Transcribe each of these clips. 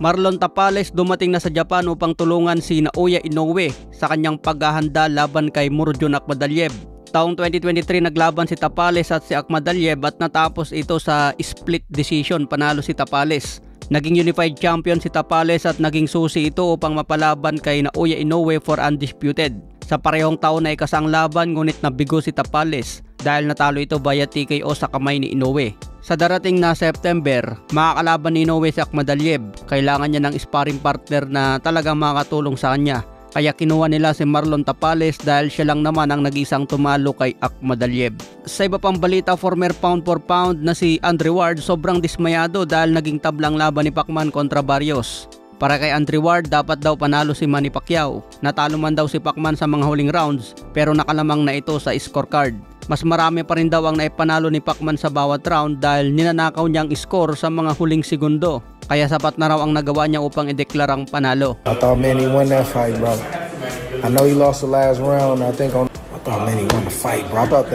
Marlon Tapales dumating na sa Japan upang tulungan si Naoya Inoue sa kanyang paghahanda laban kay Murodjon Akhmadaliev. Taong 2023 naglaban si Tapales at si Akhmadaliev at natapos ito sa split decision, panalo si Tapales. Naging unified champion si Tapales at naging susi ito upang mapalaban kay Naoya Inoue for undisputed. Sa parehong taon na ikasang laban ngunit nabigo si Tapales dahil natalo ito via TKO sa kamay ni Inoue. Sa darating na September, makakalaban ni Inoue si Akhmadaliev. Kailangan niya ng sparring partner na talagang makakatulong sa kanya. Kaya kinuha nila si Marlon Tapales dahil siya lang naman ang nag-isang tumalo kay Akhmadaliev. Sa iba pang balita, former pound for pound na si Andre Ward sobrang dismayado dahil naging tablang laban ni Pacman kontra Barrios. Para kay Andre Ward, dapat daw panalo si Manny Pacquiao. Natalo man daw si Pacman sa mga huling rounds pero nakalamang na ito sa scorecard. Mas marami pa rin daw ang naipanalo ni Pacman sa bawat round dahil ninanakaw niyang score sa mga huling segundo. Kaya sapat na raw ang nagawa niya upang ideklarang panalo. I thought Manny won that fight, bro. I know he lost the last round. I thought Manny won the fight, bro. I thought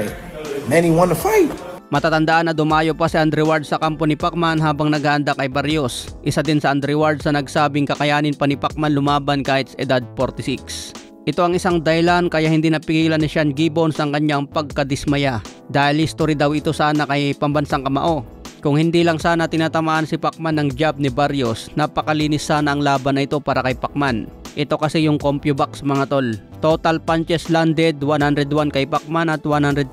Manny won the fight. Matatandaan na dumayo pa si Andre Ward sa kampo ni Pacman habang naghahanda kay Barrios. Isa din sa Andre Ward sa nagsabing kakayanin pa ni Pacman lumaban kahit sa edad 46. Ito ang isang dahilan kaya hindi napigilan ni Sean Gibbons ang kanyang pagkadismaya. Dahil history daw ito sana kay pambansang kamao. Kung hindi lang sana tinatamaan si Pacman ng jab ni Barrios, napakalinis sana ang laban na ito para kay Pacman. Ito kasi yung CompuBox mga tol. Total punches landed 101 kay Pacman at 120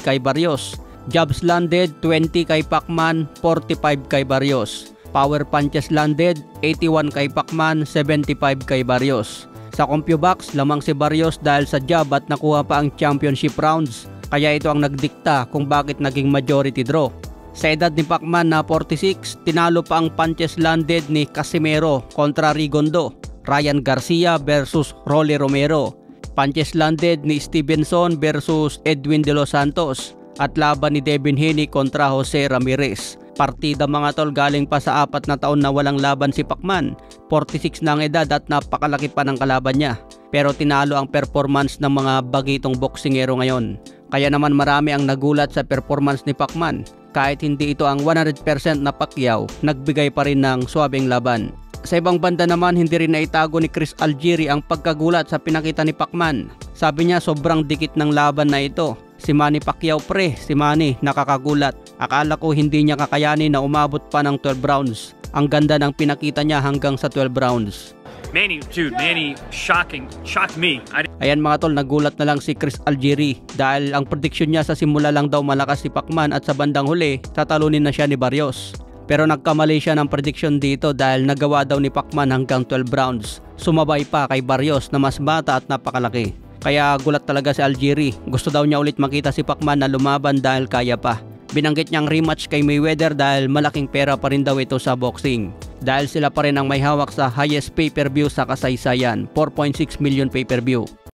kay Barrios. Jabs landed 20 kay Pacman, 45 kay Barrios. Power punches landed 81 kay Pacman, 75 kay Barrios. Sa CompuBox, lamang si Barrios dahil sa jab at nakuha pa ang championship rounds. Kaya ito ang nagdikta kung bakit naging majority draw. Sa edad ni Pacman na 46, tinalo pa ang punches landed ni Casimero kontra Rigondo, Ryan Garcia versus Rolly Romero, punches landed ni Stevenson versus Edwin De Los Santos, at laban ni Devin Haney kontra Jose Ramirez. Partida mga tol, galing pa sa 4 na taon na walang laban si Pacman. 46 na ang edad at napakalaki pa ng kalaban niya. Pero tinalo ang performance ng mga bagitong boksingero ngayon. Kaya naman marami ang nagulat sa performance ni Pacman. Kahit hindi ito ang 100% na Pacquiao, nagbigay pa rin ng swabing laban. Sa ibang banda naman, hindi rin naitago ni Chris Algieri ang pagkagulat sa pinakita ni Pacman. Sabi niya sobrang dikit ng laban na ito. Si Manny Pacquiao pre, si Manny nakakagulat. Akala ko hindi niya kakayanin na umabot pa ng 12 rounds. Ang ganda ng pinakita niya hanggang sa 12 rounds. Manny shocked me. Ayan mga tol, nagulat na lang si Chris Algieri dahil ang prediction niya sa simula lang daw malakas si Pacman at sa bandang huli, tatalunin na siya ni Barrios. Pero nagkamali siya ng prediction dito dahil nagawa daw ni Pacman hanggang 12 rounds. Sumabay pa kay Barrios na mas bata at napakalaki. Kaya gulat talaga si Algieri. Gusto daw niya ulit makita si Pacman na lumaban dahil kaya pa. Binanggit niyang rematch kay Mayweather dahil malaking pera pa rin daw ito sa boxing. Dahil sila pa rin ang may hawak sa highest pay-per-view sa kasaysayan, 4.6 million pay-per-view.